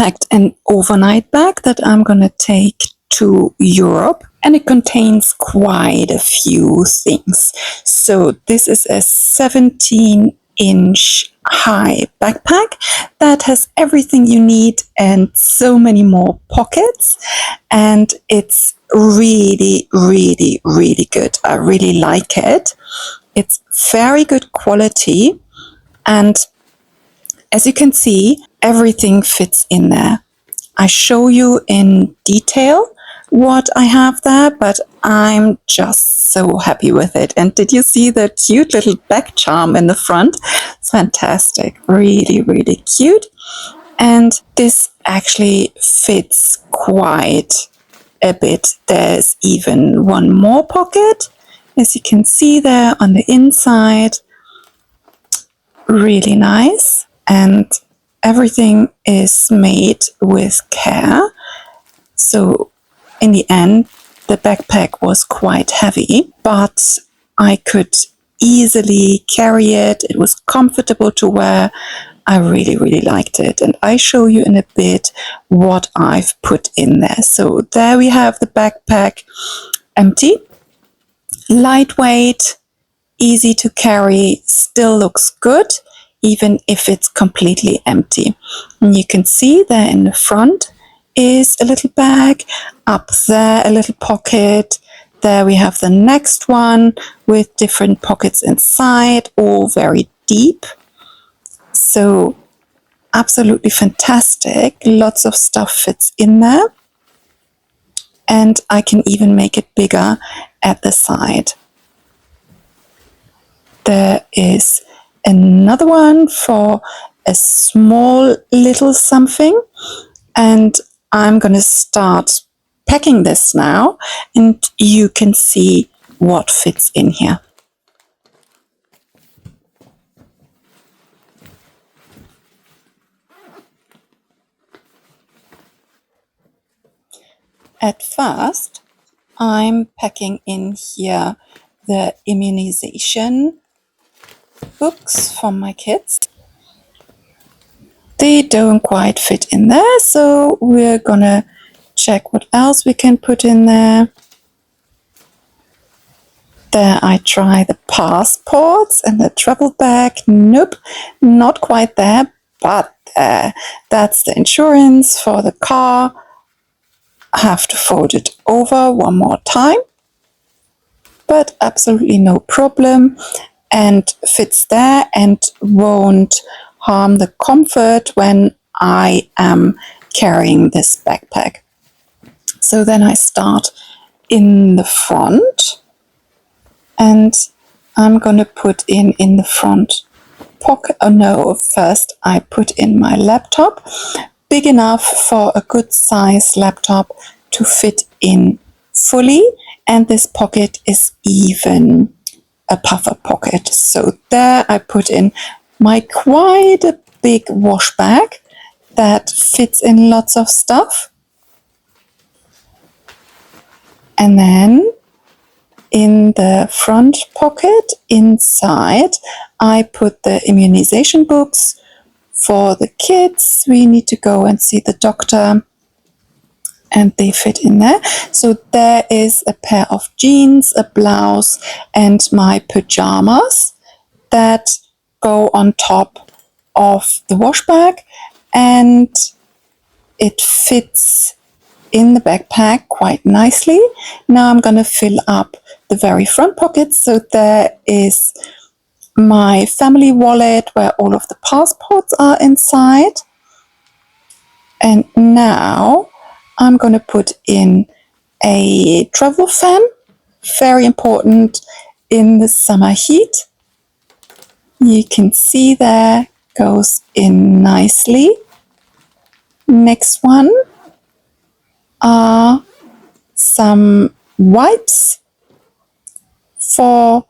packed an overnight bag that I'm gonna take to Europe, and it contains quite a few things. So this is a 17-inch high backpack that has everything you need and so many more pockets, and it's really good. I really like it. It's very good quality, and as you can see, everything fits in there. I show you in detail what I have there, but I'm just so happy with it. And did you see the cute little back charm in the front? Fantastic. Really cute. And this actually fits quite a bit. There's even one more pocket, as you can see there on the inside. Really nice. And everything is made with care. So in the end, the backpack was quite heavy, but I could easily carry it. It was comfortable to wear. I really liked it. And I show you in a bit what I've put in there. So there we have the backpack empty, lightweight, easy to carry, still looks good, even if it's completely empty. And you can see there in the front is a little bag, up there a little pocket, there we have the next one with different pockets inside, all very deep. So absolutely fantastic, lots of stuff fits in there, and I can even make it bigger at the side. There is another one for a small little something, and I'm going to start packing this now, and you can see what fits in here. At first, I'm packing in here the immunization books from my kids. They don't quite fit in there, so we're gonna check what else we can put in there. There I try the passports and the travel bag. Nope, not quite there, but that's the insurance for the car. I have to fold it over one more time, but absolutely no problem, and fits there and won't harm the comfort when I am carrying this backpack. So then I start in the front, and I'm gonna put in the front pocket. Oh no, first I put in my laptop, big enough for a good size laptop to fit in fully, and this pocket is even a puffer pocket. So there I put in my quite a big wash bag that fits in lots of stuff. And then in the front pocket inside, I put the immunization books for the kids. We need to go and see the doctor, and they fit in there. So there is a pair of jeans, a blouse, and my pajamas that go on top of the wash bag, and it fits in the backpack quite nicely. Now I'm going to fill up the very front pocket. So there is my family wallet where all of the passports are inside. And now I'm going to put in a travel fan, very important in the summer heat. You can see there, goes in nicely. Next one are some wipes for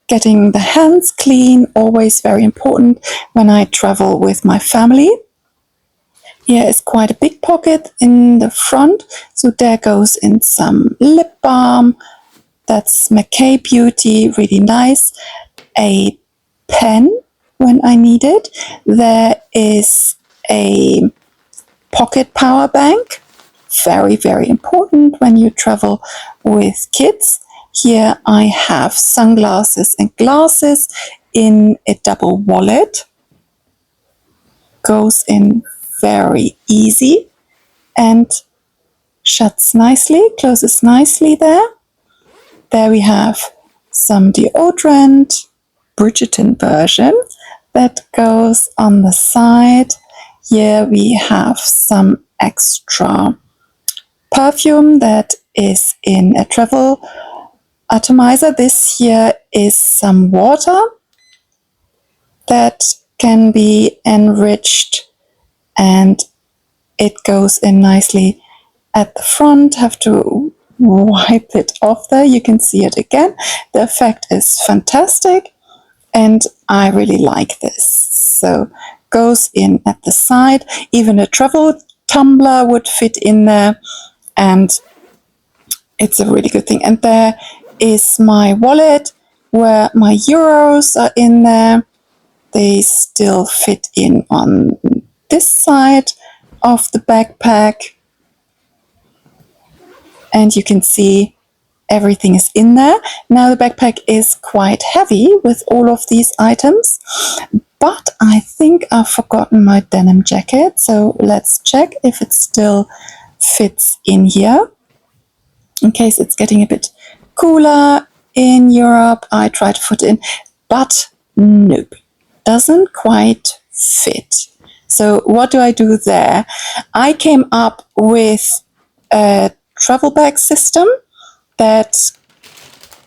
getting the hands clean, always very important when I travel with my family. Here is quite a big pocket in the front, so there goes in some lip balm, that's McKay Beauty, really nice, a pen when I need it. There is a pocket power bank. Very, very important when you travel with kids. Here I have sunglasses and glasses in a double wallet. Goes in very easy and shuts nicely, closes nicely there. There we have some deodorant, Bridgerton version, that goes on the side. Here we have some extra perfume that is in a travel atomizer. This here is some water that can be enriched, and it goes in nicely at the front. Have to wipe it off there. You can see it again. The effect is fantastic and I really like this. So goes in at the side. Even a travel tumbler would fit in there, and it's a really good thing. And there is my wallet where my euros are in there. They still fit in on this side of the backpack. And you can see everything is in there. Now the backpack is quite heavy with all of these items, but I think I've forgotten my denim jacket. So let's check if it still fits in here. In case it's getting a bit cooler in Europe, I try to put it in, but nope, doesn't quite fit. So what do I do there? I came up with a travel bag system that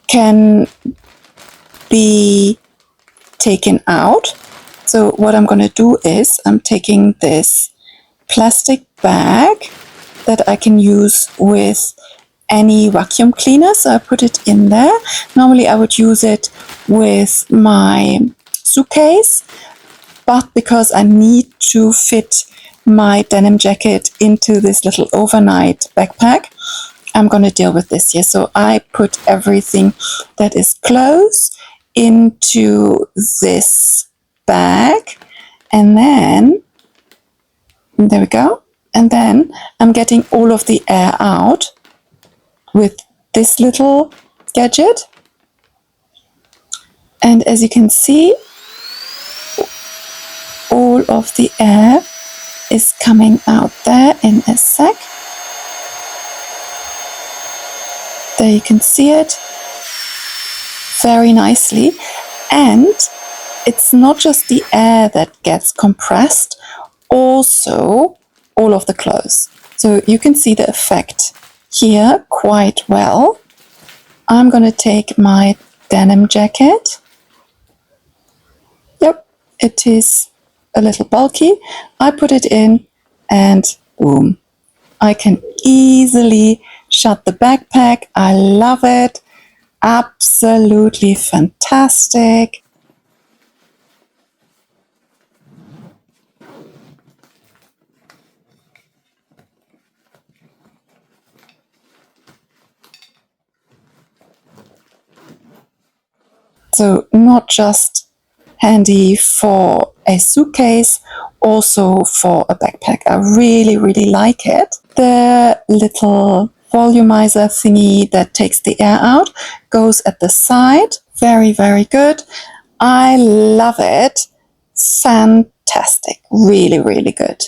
can be taken out. So what I'm going to do is I'm taking this plastic bag that I can use with any vacuum cleaner. So I put it in there. Normally I would use it with my suitcase, but because I need to fit my denim jacket into this little overnight backpack, I'm going to deal with this here. So I put everything that is close into this bag, and then there we go. And then I'm getting all of the air out with this little gadget. And as you can see, all of the air is coming out there in a sec. There you can see it very nicely. And it's not just the air that gets compressed, also all of the clothes. So you can see the effect here quite well. I'm going to take my denim jacket. Yep, it is a little bulky. I put it in and boom, I can easily shut the backpack. I love it. Absolutely fantastic. So not just handy for a suitcase, also for a backpack. I really, really like it. The little volumizer thingy that takes the air out goes at the side. Very, very good. I love it. Fantastic. Really, really good.